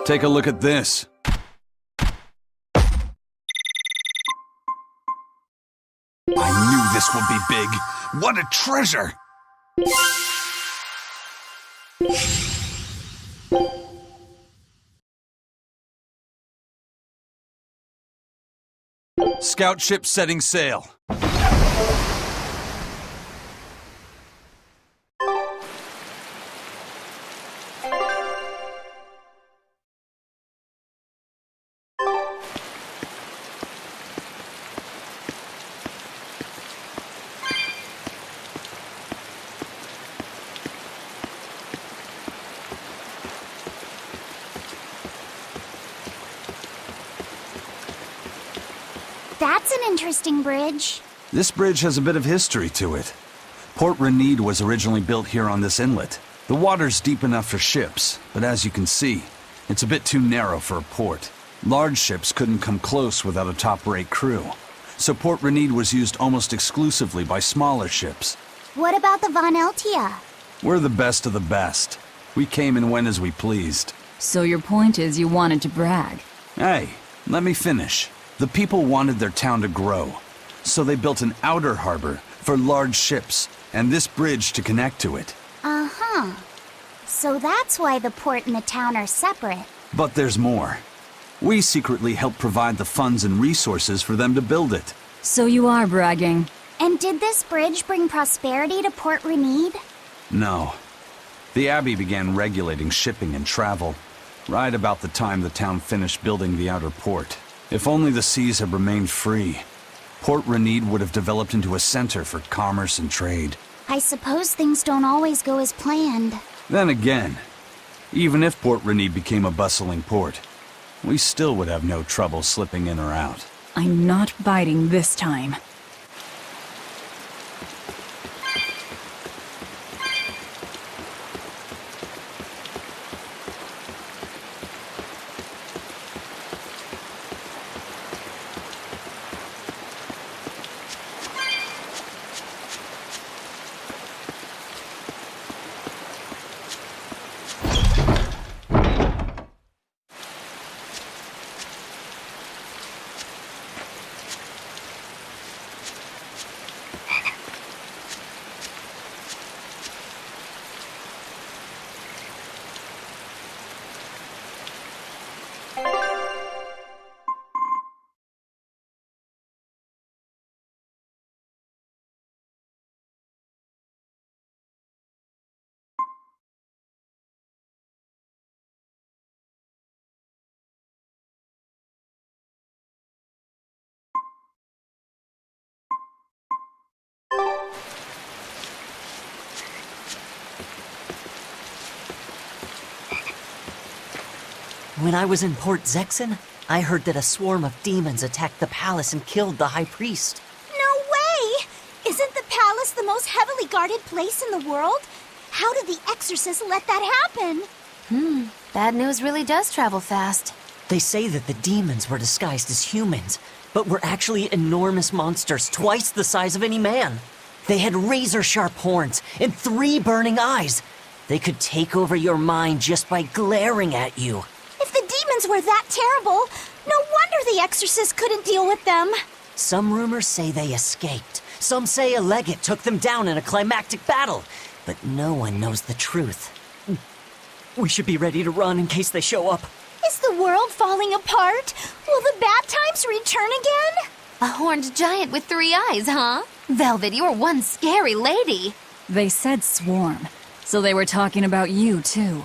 Take a look at this. I knew this would be big. What a treasure! Scout ship setting sail. That's an interesting bridge. This bridge has a bit of history to it. Port Renede was originally built here on this inlet. The water's deep enough for ships, but as you can see, it's a bit too narrow for a port. Large ships couldn't come close without a top-rate crew, so Port Renede was used almost exclusively by smaller ships. What about the Von Eltia? We're the best of the best. We came and went as we pleased. So your point is you wanted to brag? Hey, let me finish. The people wanted their town to grow, so they built an outer harbor for large ships, and this bridge to connect to it. Uh-huh. So that's why the port and the town are separate. But there's more. We secretly helped provide the funds and resources for them to build it. So you are bragging. And did this bridge bring prosperity to Port Renede? No. The Abbey began regulating shipping and travel, right about the time the town finished building the outer port. If only the seas had remained free, Port Renede would have developed into a center for commerce and trade. I suppose things don't always go as planned. Then again, even if Port Renede became a bustling port, we still would have no trouble slipping in or out. I'm not biting this time. When I was in Port Zexen, I heard that a swarm of demons attacked the palace and killed the High Priest. No way! Isn't the palace the most heavily guarded place in the world? How did the exorcist let that happen? Bad news really does travel fast. They say that the demons were disguised as humans, but were actually enormous monsters twice the size of any man. They had razor-sharp horns and 3 burning eyes. They could take over your mind just by glaring at you. If the demons were that terrible, no wonder the exorcist couldn't deal with them. Some rumors say they escaped. Some say a legate took them down in a climactic battle. But no one knows the truth. We should be ready to run in case they show up. Is the world falling apart? Will the bad times return again? A horned giant with 3 eyes, huh? Velvet, you're one scary lady. They said swarm, so they were talking about you, too.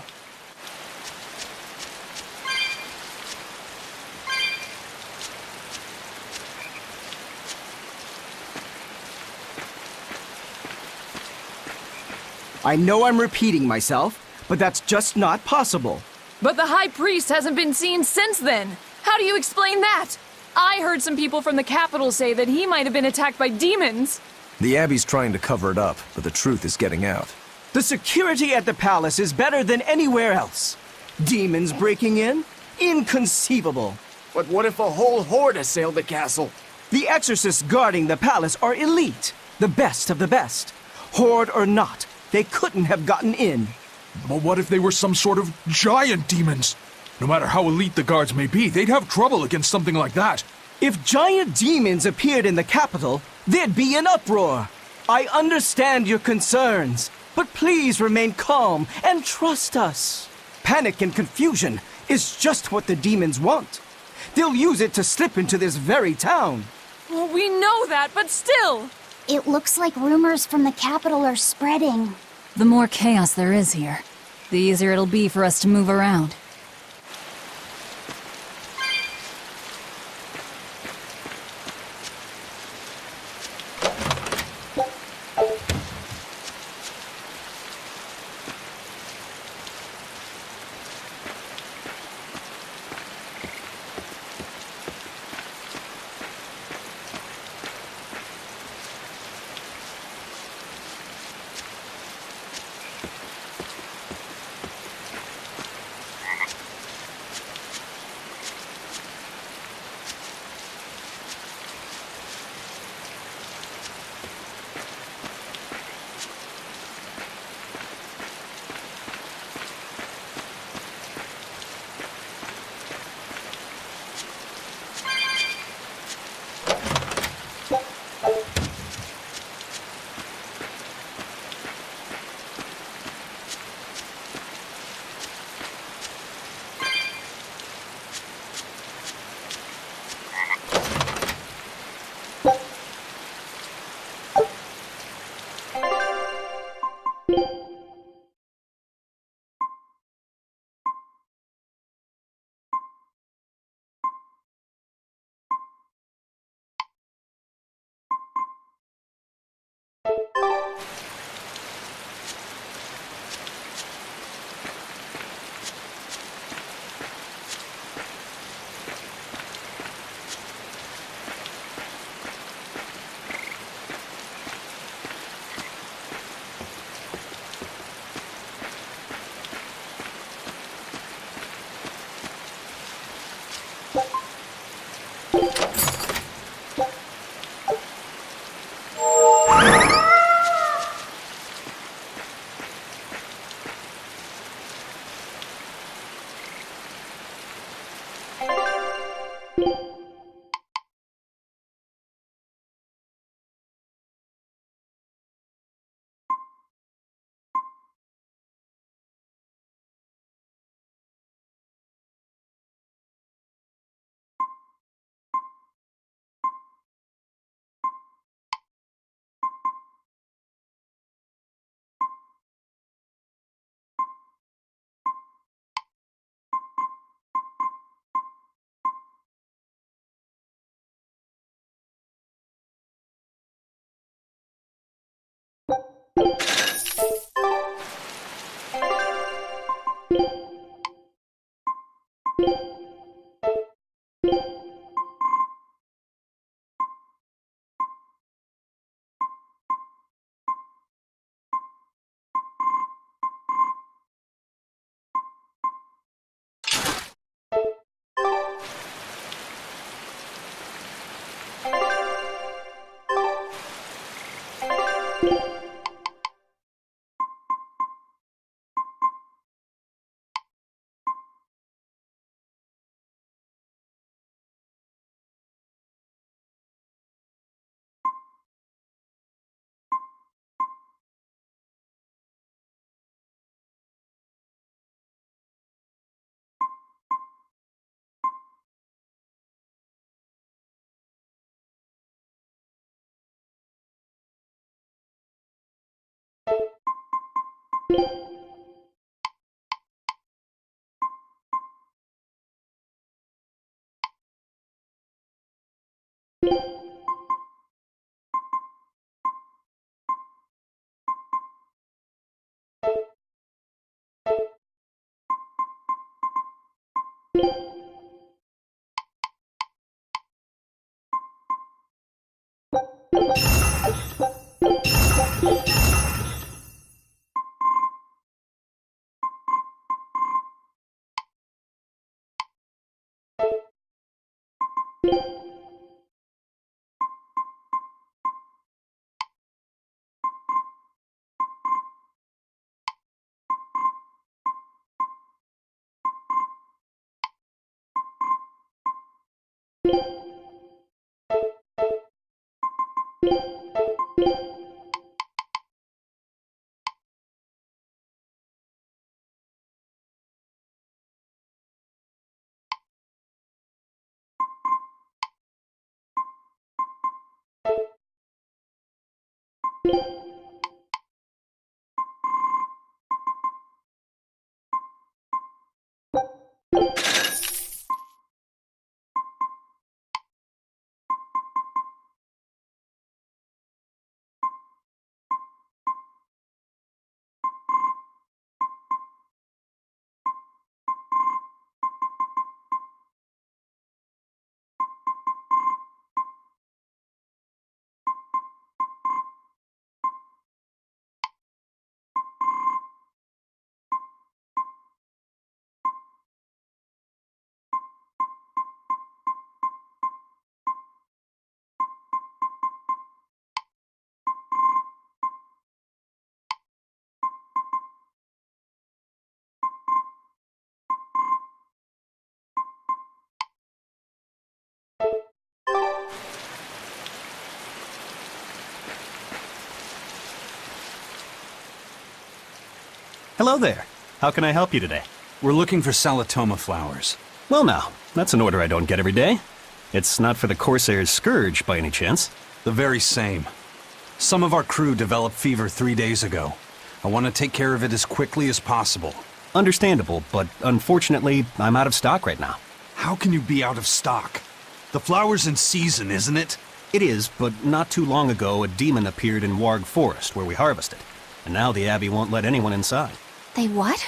I know I'm repeating myself, but that's just not possible. But the High Priest hasn't been seen since then. How do you explain that? I heard some people from the capital say that he might have been attacked by demons. The Abbey's trying to cover it up, but the truth is getting out. The security at the palace is better than anywhere else. Demons breaking in? Inconceivable. But what if a whole horde assailed the castle? The exorcists guarding the palace are elite, the best of the best. Horde or not, they couldn't have gotten in. But what if they were some sort of giant demons? No matter how elite the guards may be, they'd have trouble against something like that. If giant demons appeared in the capital, there'd be an uproar. I understand your concerns, but please remain calm and trust us. Panic and confusion is just what the demons want. They'll use it to slip into this very town. Well, we know that, but still! It looks like rumors from the capital are spreading. The more chaos there is here, the easier it'll be for us to move around. Hello there. How can I help you today? We're looking for Salatoma flowers. Well now, that's an order I don't get every day. It's not for the Corsair's Scourge, by any chance? The very same. Some of our crew developed fever 3 days ago. I want to take care of it as quickly as possible. Understandable, but unfortunately, I'm out of stock right now. How can you be out of stock? The flower's in season, isn't it? It is, but not too long ago, a demon appeared in Warg Forest, where we harvested. And now the Abbey won't let anyone inside. They what?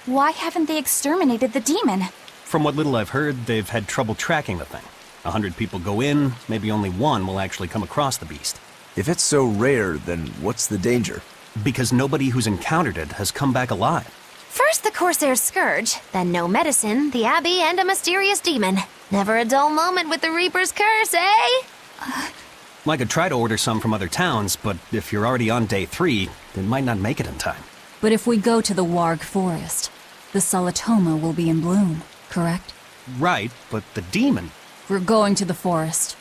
Why haven't they exterminated the demon? From what little I've heard, they've had trouble tracking the thing. 100 people go in, maybe only one will actually come across the beast. If it's so rare, then what's the danger? Because nobody who's encountered it has come back alive. First the Corsair's Scourge, then no medicine, the Abbey, and a mysterious demon. Never a dull moment with the Reaper's Curse, eh? I could try to order some from other towns, but if you're already on day 3, they might not make it in time. But if we go to the Warg Forest, the Salatoma will be in bloom, correct? Right, but the demon... We're going to the forest.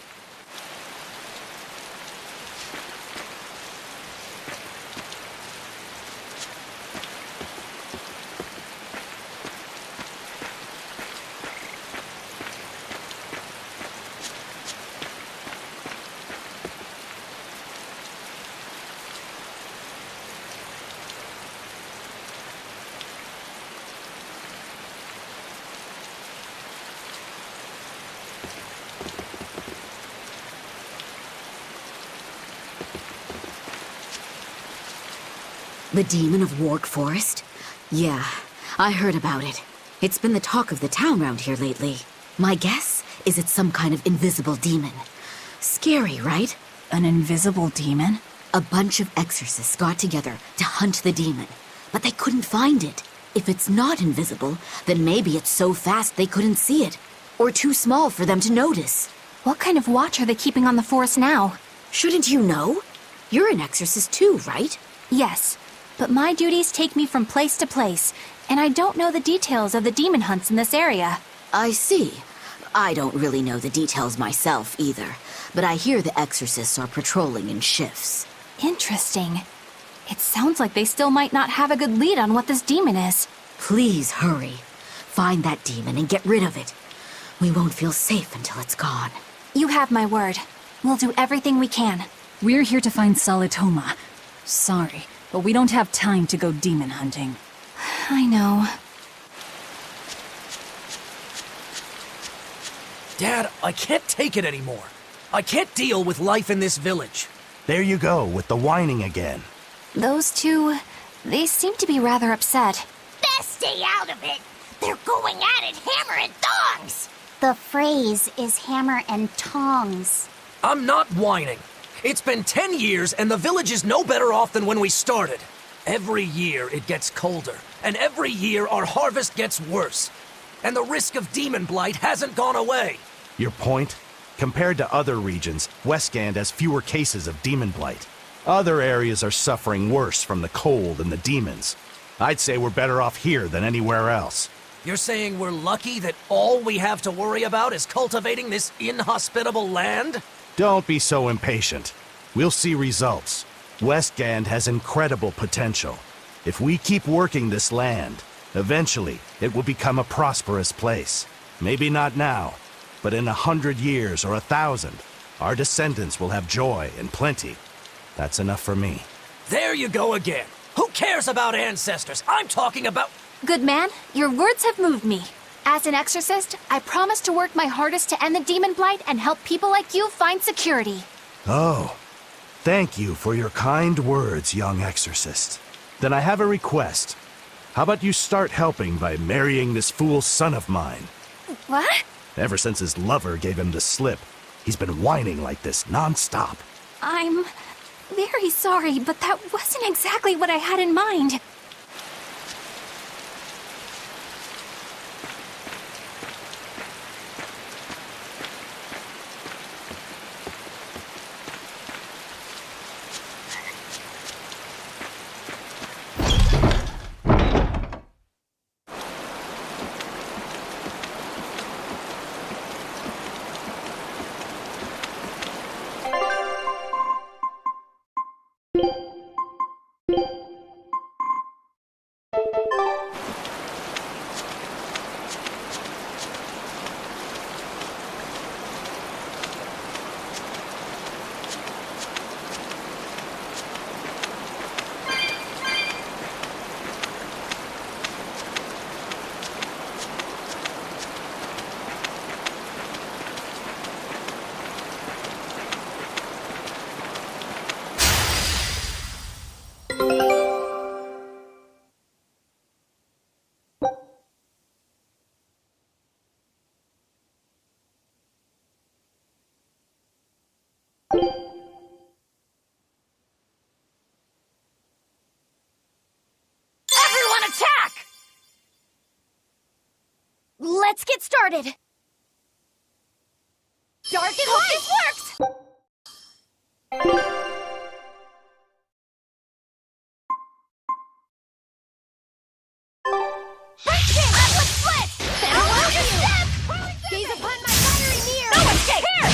The demon of Warg Forest? Yeah, I heard about it. It's been the talk of the town round here lately. My guess is it's some kind of invisible demon. Scary, right? An invisible demon? A bunch of exorcists got together to hunt the demon, but they couldn't find it. If it's not invisible, then maybe it's so fast they couldn't see it, or too small for them to notice. What kind of watch are they keeping on the forest now? Shouldn't you know? You're an exorcist too, right? Yes, but my duties take me from place to place, and I don't know the details of the demon hunts in this area. I see. I don't really know the details myself either, but I hear the exorcists are patrolling in shifts. Interesting. It sounds like they still might not have a good lead on what this demon is. Please hurry. Find that demon and get rid of it. We won't feel safe until it's gone. You have my word. We'll do everything we can. We're here to find Salatoma. Sorry, but we don't have time to go demon hunting. I know. Dad, I can't take it anymore. I can't deal with life in this village. There you go, with the whining again. Those two, they seem to be rather upset. Best stay out of it. They're going at it hammer and tongs. The phrase is hammer and tongs. I'm not whining. It's been 10 years and the village is no better off than when we started. Every year it gets colder, and every year our harvest gets worse. And the risk of demon blight hasn't gone away. Your point? Compared to other regions, Westgand has fewer cases of demon blight. Other areas are suffering worse from the cold and the demons. I'd say we're better off here than anywhere else. You're saying we're lucky that all we have to worry about is cultivating this inhospitable land? Don't be so impatient. We'll see results. Westgand has incredible potential. If we keep working this land, eventually it will become a prosperous place. Maybe not now, but in 100 years or 1,000, our descendants will have joy and plenty. That's enough for me. There you go again. Who cares about ancestors? I'm talking about... Good man, your words have moved me. As an exorcist, I promise to work my hardest to end the demon blight and help people like you find security. Oh, thank you for your kind words, young exorcist. Then I have a request. How about you start helping by marrying this fool son of mine? What? Ever since his lover gave him the slip, he's been whining like this non-stop. I'm very sorry, but that wasn't exactly what I had in mind. Everyone attack! Let's get started. Dark and light! This works! Gaze upon my fiery mirror! No escape! Here!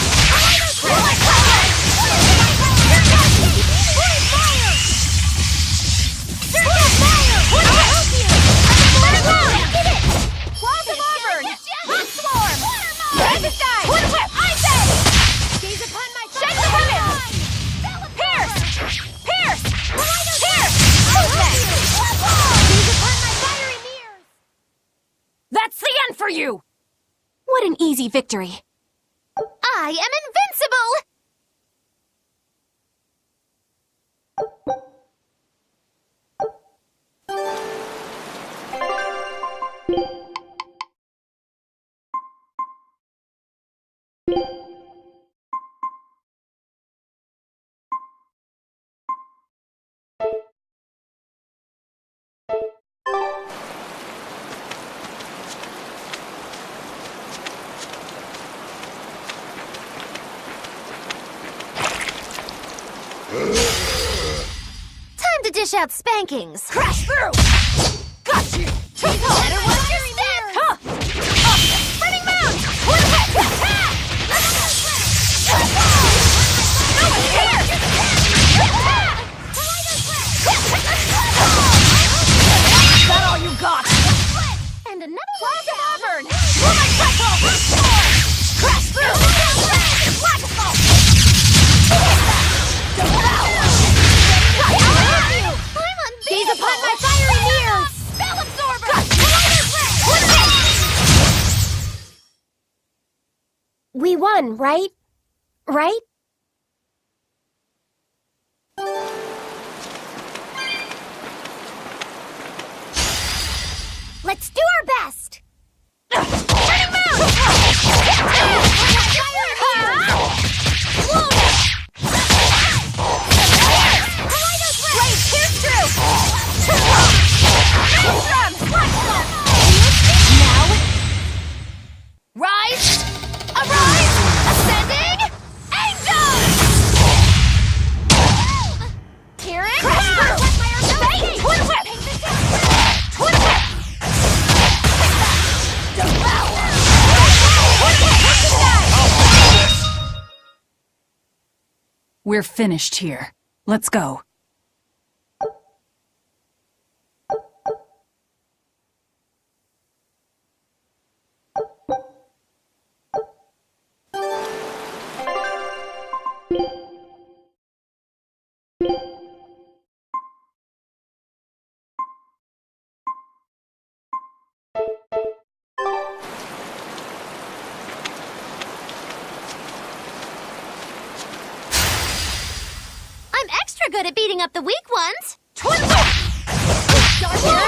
That's the end for you! What an easy victory. I am invincible! Time to dish out spankings. Crash through! Got you! Better watch your step! Huh! Spinning mount! Attack! Is that all you got? And another Blast of Auburn! Woman Pretzel! Crash through! Gaze upon my fiery mirror! Spell absorber! We won, right? Right? Let's do our best! Turning Now, rise, arise, ascending, angel! Kieran, twin whip! Twin whip! We're finished here. Let's go. I'm extra good at beating up the weak ones. Twin whip! Twin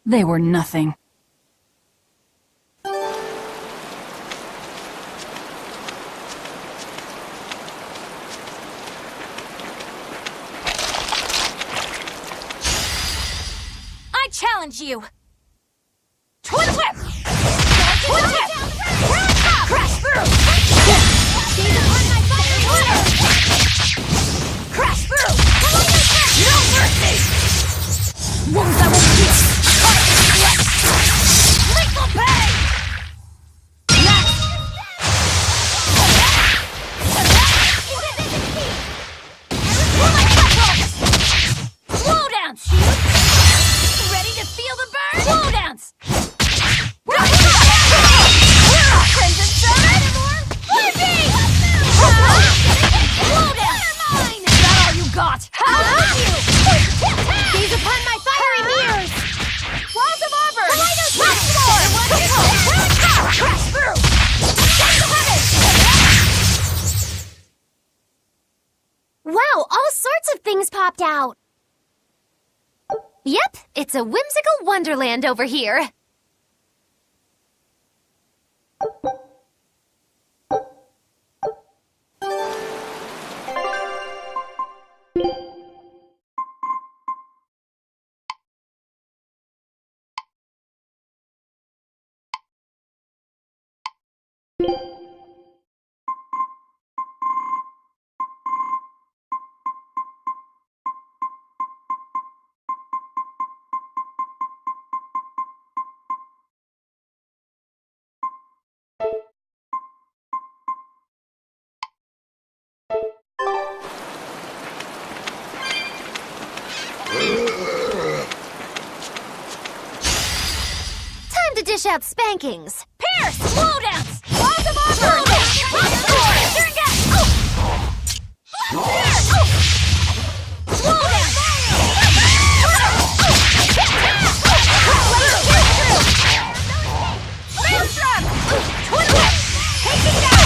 They were nothing. I challenge you! Twin whip! Twin whip! Crash through! Gaze upon my fiery water! Crash through! No mercy! Wounds that will pierce! Lethal pain! Slow down, shoot! Ready to feel the popped out. Yep, it's a whimsical wonderland over here. Time to dish out spankings. Pierce! Blowdowns! Balls of armor! Turn down! Pierce! Blowdowns! Maelstrom! Twin whip! Take it down!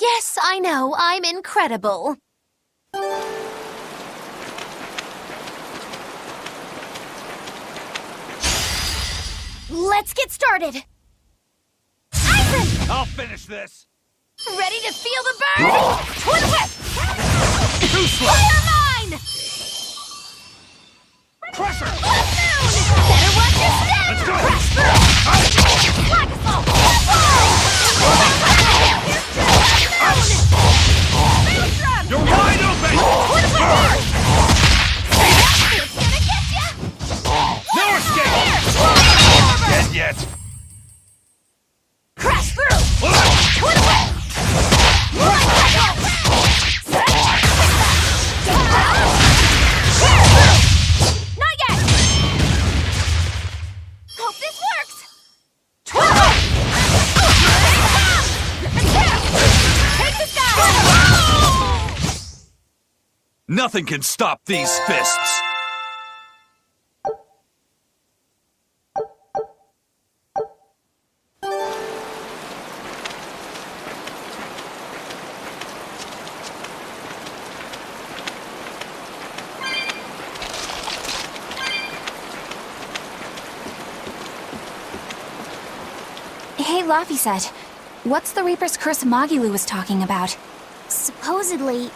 Yes, I know, I'm incredible. Let's get started. Eisen! I'll finish this. Ready to feel the burn? Twin whip! Fire mine! Crusher! Better watch your step! Let's go! Crash through! Black assault! Maelstrom! You're wide open! Twin whip! It's gonna get ya! No escape! Dead yet? Crash through! Twin whip! Not yet! Hope this works! Twin whip! Take this guy! Nothing can stop these fists. Hey, Laphicet, what's the Reaper's Curse Magilu was talking about? Supposedly,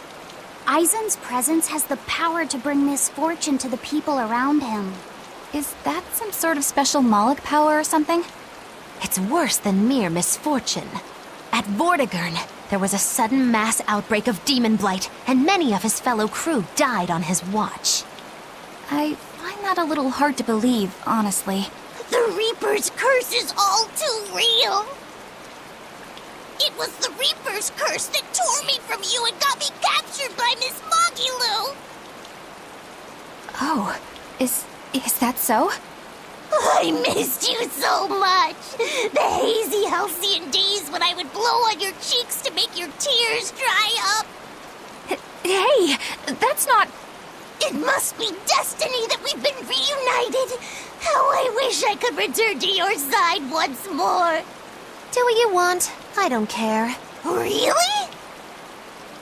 Eisen's presence has the power to bring misfortune to the people around him. Is that some sort of special Moloch power or something? It's worse than mere misfortune. At Vortigern, there was a sudden mass outbreak of demon blight, and many of his fellow crew died on his watch. I find that a little hard to believe, honestly. The Reaper's curse is all too real. It was the Reaper's curse that tore me from you and got me captured by Miss Magilu. Oh, is that so? I missed you so much. The hazy halcyon days when I would blow on your cheeks to make your tears dry up. Hey, that's not... It must be destiny that we've been reunited. How I wish I could return to your side once more. Do what you want. I don't care. Really?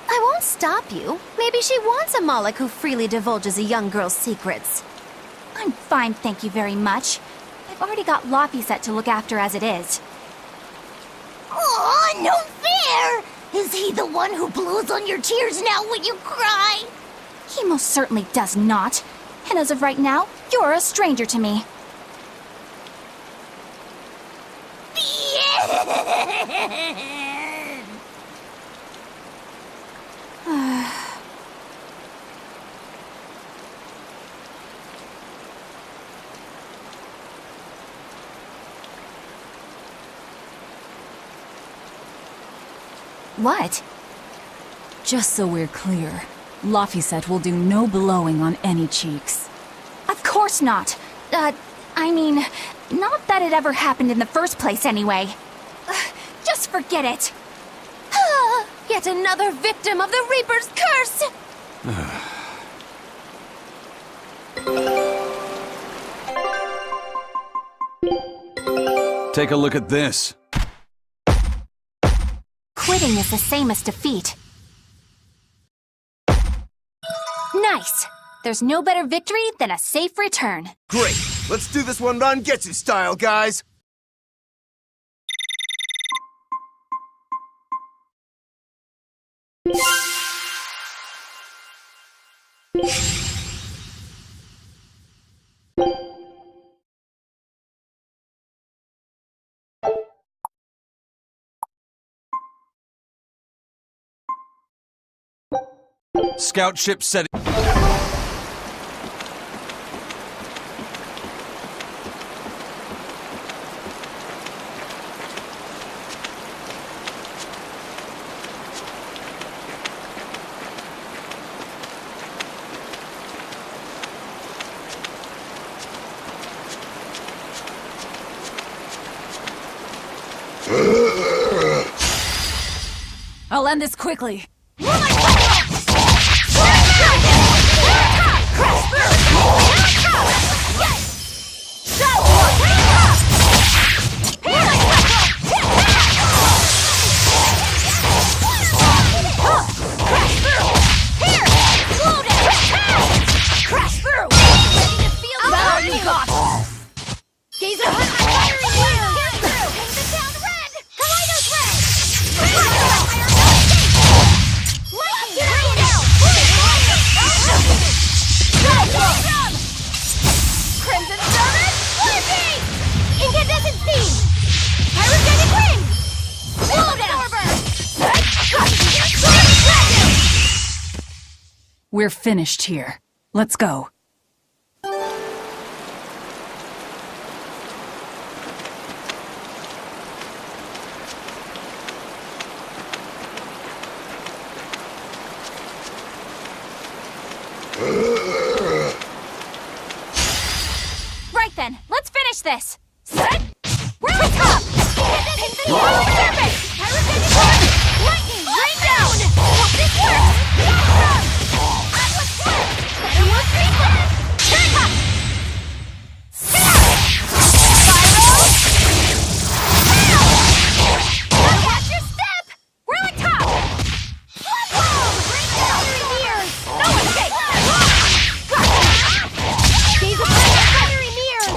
I won't stop you. Maybe she wants a Moloch who freely divulges a young girl's secrets. I'm fine, thank you very much. I've already got Laphicet to look after as it is. Aw, no fair! Is he the one who blows on your tears now when you cry? He most certainly does not. And as of right now, you're a stranger to me. What? Just so we're clear, Laphicet will do no blowing on any cheeks. Of course not. I mean, not that it ever happened in the first place anyway. Just forget it. Yet another victim of the Reaper's curse! Take a look at this. Quitting is the same as defeat. Nice! There's no better victory than a safe return. Great! Let's do this one Rangetsu style, guys! Scout ship setting. I'll end this quickly. We're finished here. Let's go. Right then, let's finish this! Set! We're on top! Infinity surface! Lightning! Rain down! Hope this works! Atlas flip! Better one three flip! Turn up! Spiral! Now watch your step! We're on top! Rain down! Mirrors! No escape! Gaze of fiery mirrors!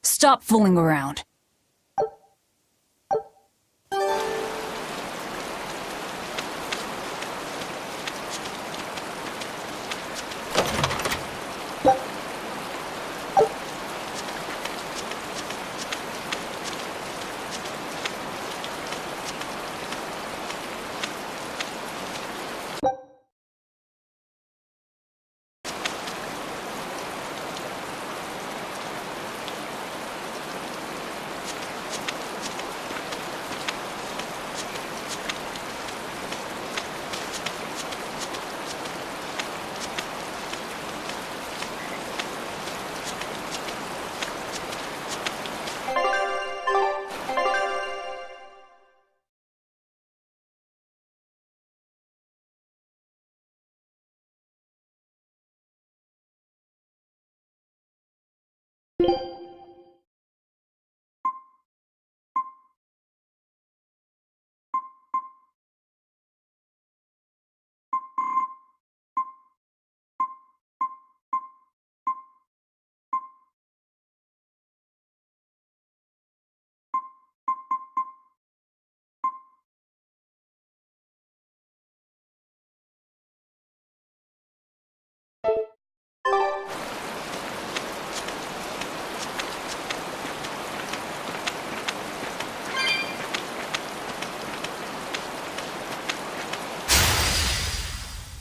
Stop fooling around.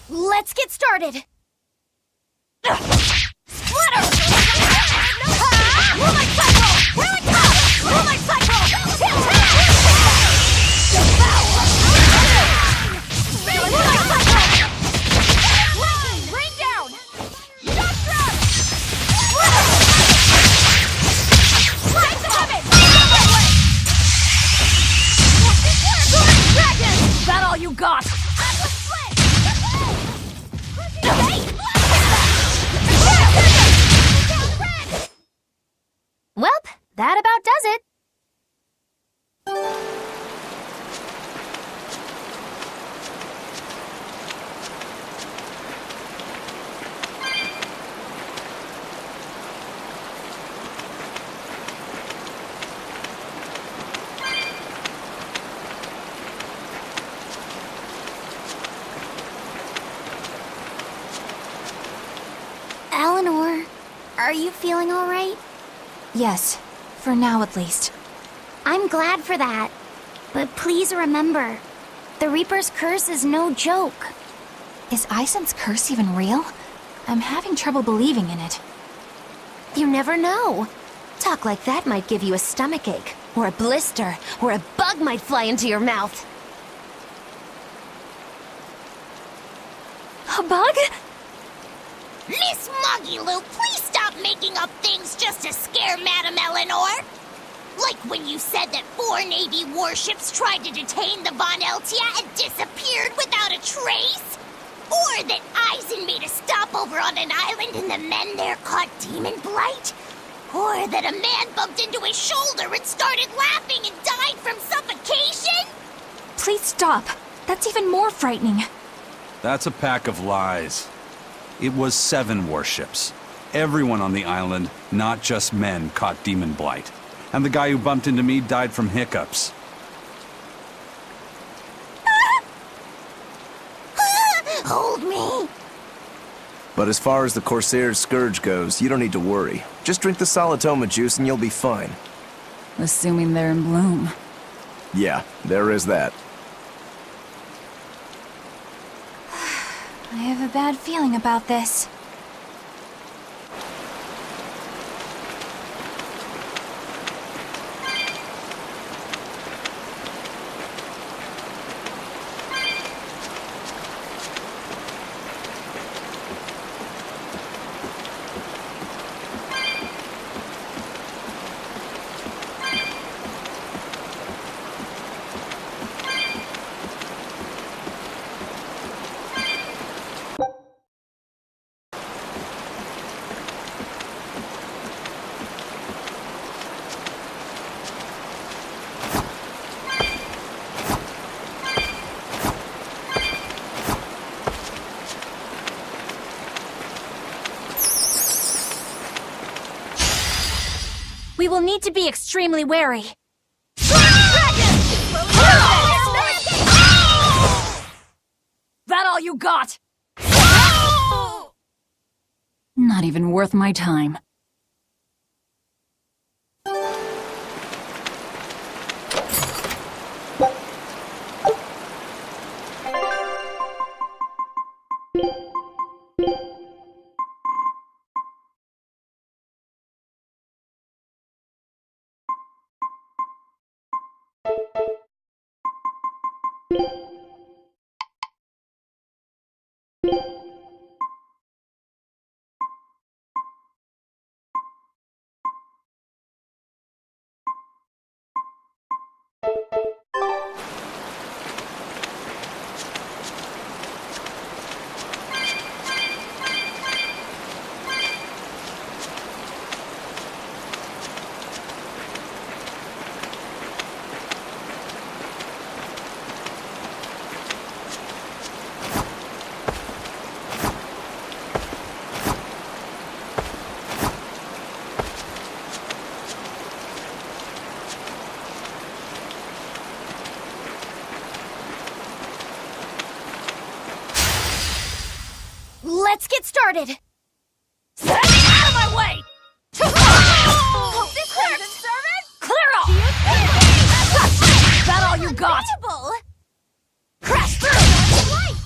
Let's get started! Splitter! Moonlight cycle! We're on top! Moonlight cycle! Devour! Moonlight cycle! Rain down! that about does it. Eleanor, are you feeling all right? Yes, for now at least. I'm glad for that. But please remember, the Reaper's curse is no joke. Is Isen's curse even real? I'm having trouble believing in it. You never know. Talk like that might give you a stomachache, or a blister, or a bug might fly into your mouth. A bug? Miss Moggy-Lou, please stop making up things just to scare Madame Eleanor. Like when you said that 4 Navy warships tried to detain the Von Eltia and disappeared without a trace? Or that Eisen made a stopover on an island and the men there caught demon blight? Or that a man bumped into his shoulder and started laughing and died from suffocation? Please stop. That's even more frightening. That's a pack of lies. It was 7 warships. Everyone on the island, not just men, caught demon blight. And the guy who bumped into me died from hiccups. Hold me. But as far as the Corsair's Scourge goes, you don't need to worry. Just drink the Solitoma juice and you'll be fine. Assuming they're in bloom. Yeah, there is that. I have a bad feeling about this. We will need to be extremely wary. That all you got? Not even worth my time. Let's get started! Out of my way! Hope this works! Clear off! That all you got? Crash through!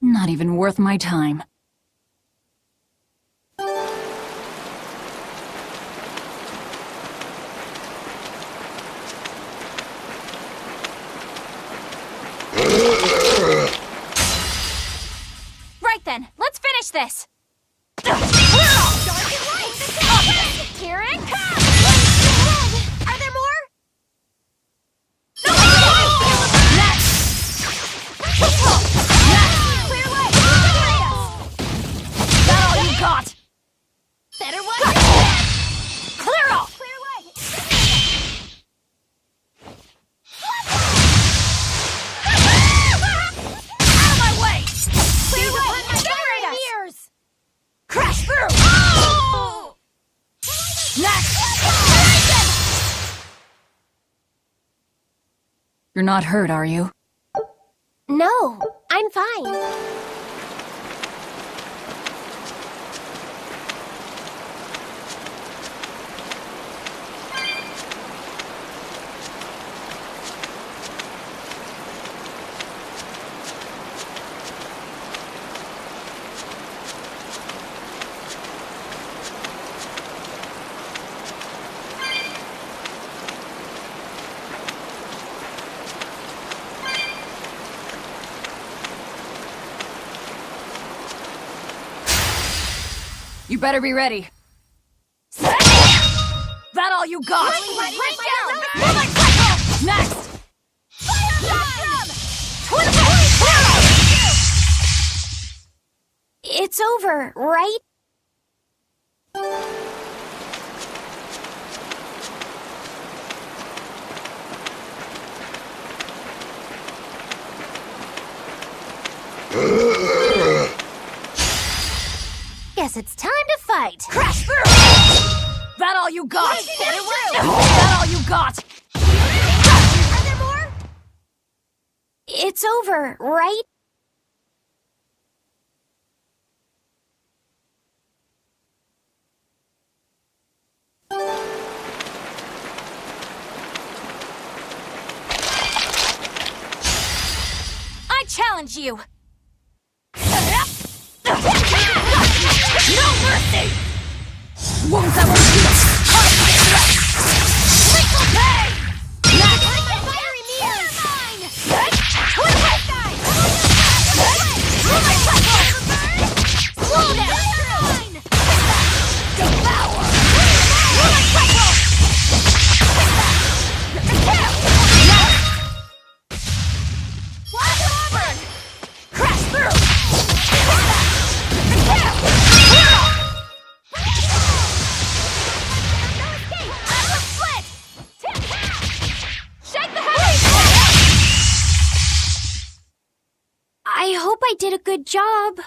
Not even worth my time. Right then, let's finish this! Here it comes! Are there more? Clear way! You're not hurt, are you? No, I'm fine. You better be ready. That all you got? Right down! Next! It's over, right? Guess it's time to fight. Crash through! That all you got? That all you got? Are there more? It's over, right? I challenge you! No mercy! Wounds that will heal! Lethal pay! Next! Fiery mirrors! Mine! Slow down! Devour! Crash through! I hope I did a good job.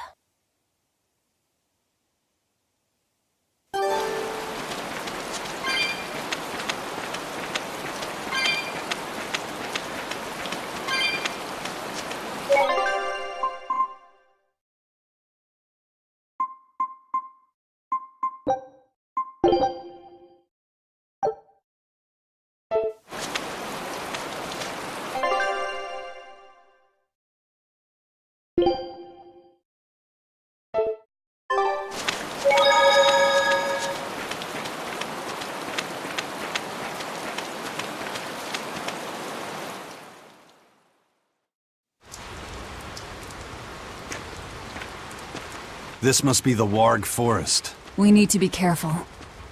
This must be the Warg Forest. We need to be careful.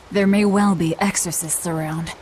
There may well be exorcists around.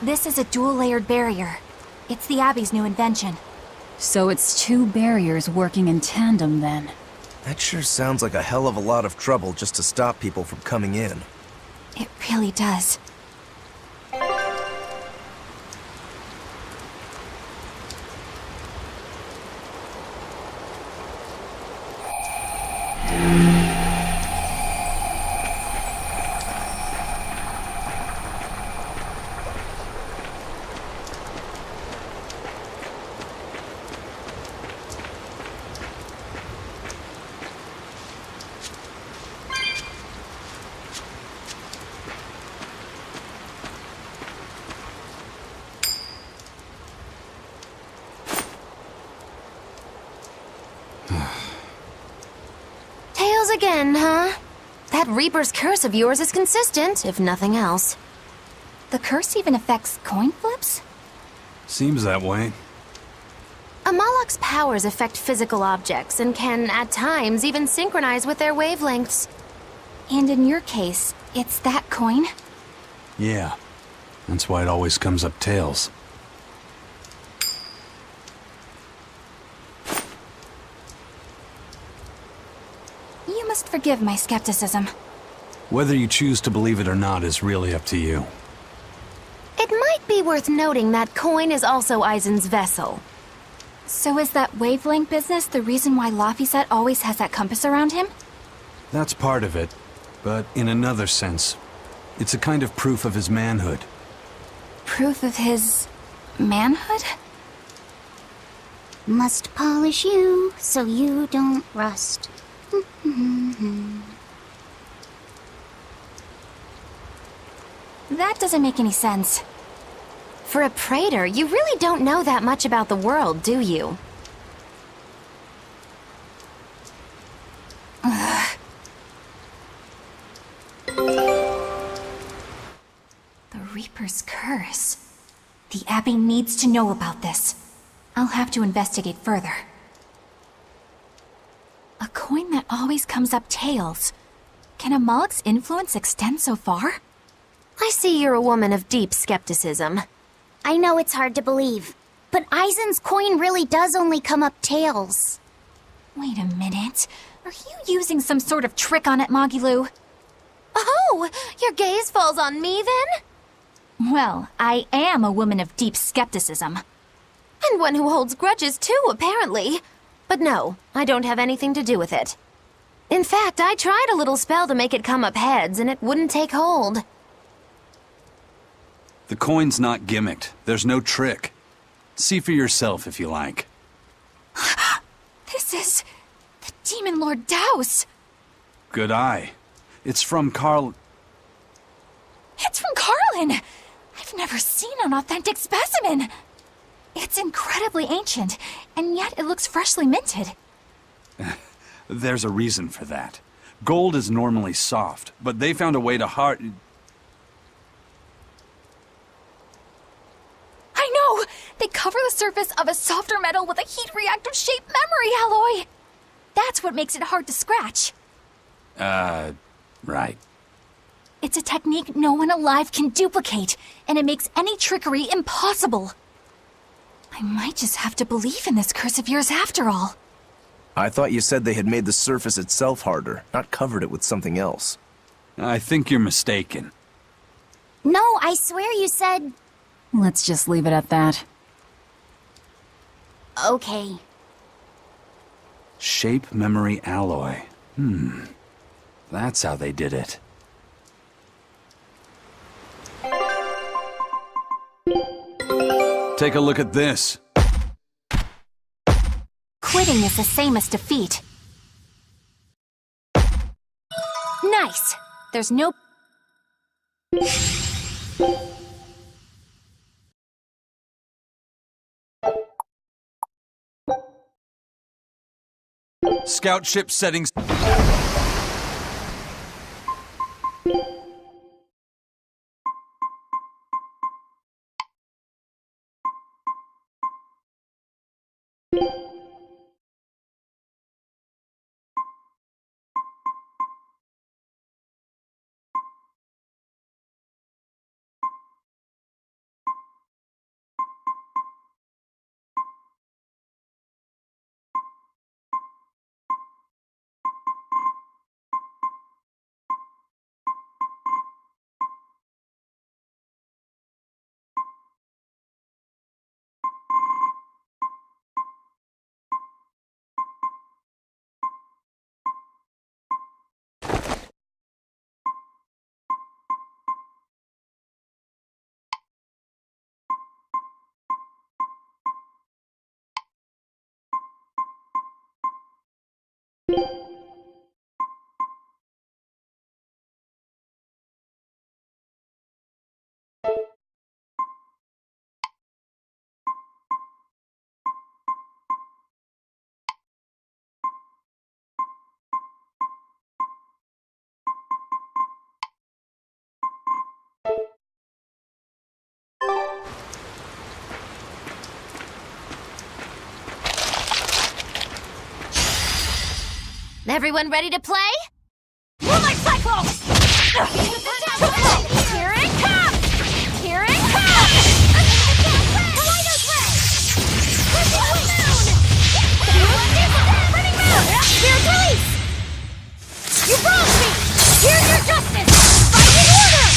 This is a dual-layered barrier. It's the Abbey's new invention. So it's two barriers working in tandem, then. That sure sounds like a hell of a lot of trouble just to stop people from coming in. It really does. Tails again, huh? That Reaper's curse of yours is consistent, if nothing else. The curse even affects coin flips? Seems that way. Amalok's powers affect physical objects and can, at times, even synchronize with their wavelengths. And in your case, it's that coin? Yeah. That's why it always comes up tails. You must forgive my skepticism. Whether you choose to believe it or not is really up to you. It might be worth noting that coin is also Eisen's vessel. So is that wavelength business the reason why Laphicet always has that compass around him? That's part of it, but in another sense, it's a kind of proof of his manhood. Proof of his manhood? Must polish you so you don't rust. That doesn't make any sense. For a praetor, you really don't know that much about the world, do you? The Reaper's curse. The Abbey needs to know about this. I'll have to investigate further. A coin that always comes up tails. Can Amalok's influence extend so far? I see you're a woman of deep skepticism. I know it's hard to believe, but Eisen's coin really does only come up tails. Wait a minute. Are you using some sort of trick on it, Magilu? Oh, your gaze falls on me then? Well, I am a woman of deep skepticism. And one who holds grudges too, apparently. But no, I don't have anything to do with it. In fact, I tried a little spell to make it come up heads, and it wouldn't take hold. The coin's not gimmicked. There's no trick. See for yourself if you like. This is the Demon Lord Daos. Good eye. It's from Carl... It's from Carlin! I've never seen an authentic specimen. It's incredibly ancient, and yet it looks freshly minted. There's a reason for that. Gold is normally soft, but they found a way to hard... I know! They cover the surface of a softer metal with a heat reactor shaped memory alloy! That's what makes it hard to scratch. Right. It's a technique no one alive can duplicate, and it makes any trickery impossible. I might just have to believe in this curse of yours after all. I thought you said they had made the surface itself harder, not covered it with something else. I think you're mistaken. No, I swear you said... Let's just leave it at that. Okay. Shape memory alloy. That's how they did it. Take a look at this. Quitting is the same as defeat. Nice! There's no... Scout ship settings. Everyone ready to play? Moonlight Cyclone! Here it comes! Here it comes! Kaleido's Ray! Burning Moon! Spirit Release! You wronged me! Here's your justice! Fighting Order!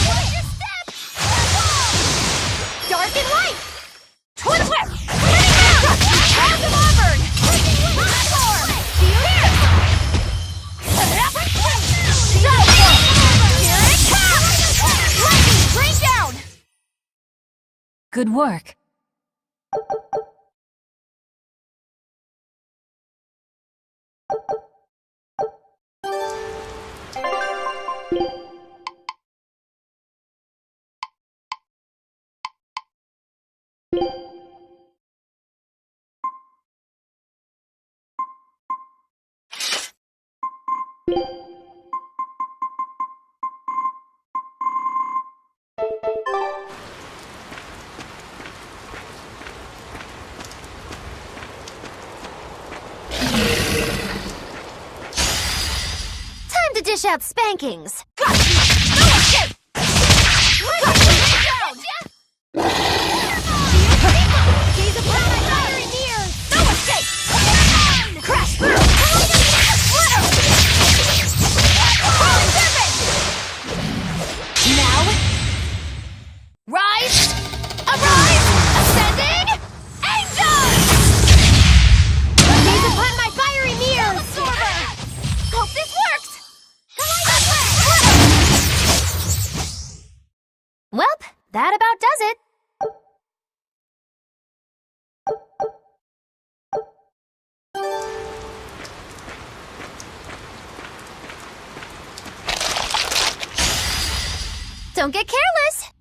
Watch your step! Dark and Light! Twin Whip! Burning Moon! Clouds of Auburn! Storm! Here! Rain down! Good work. Time to dish out spankings. Got you! No escape! Gaze upon my fiery mirror! No escape! Crash through! Now, rise! Arise! Ascending! Angel! Gaze upon my fiery mirror! Hope this works! Welp, that about does it. Don't get careless.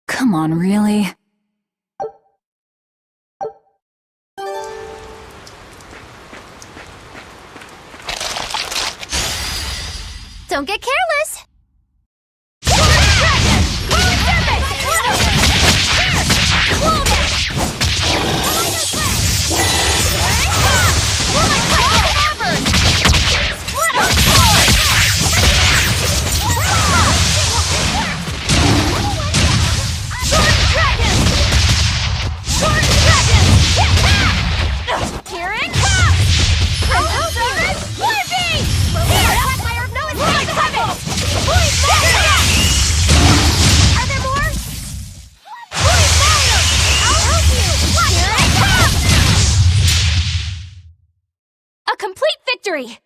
Come on, really? Don't get careless. A complete victory!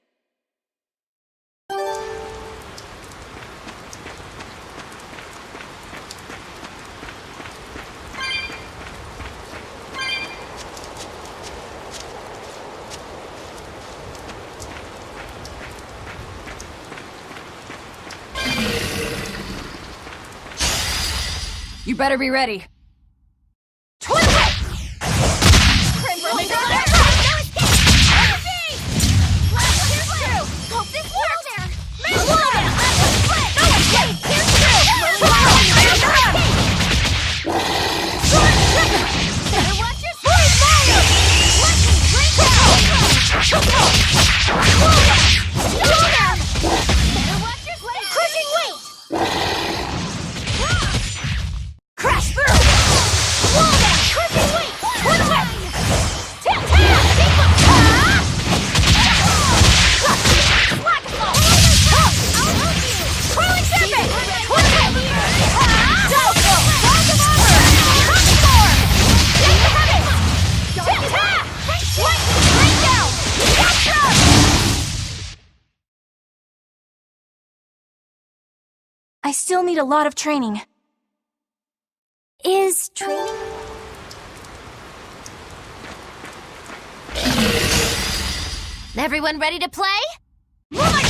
You better be ready. Crash through! I still need a lot of training. Is training... Everyone ready to play? Move on!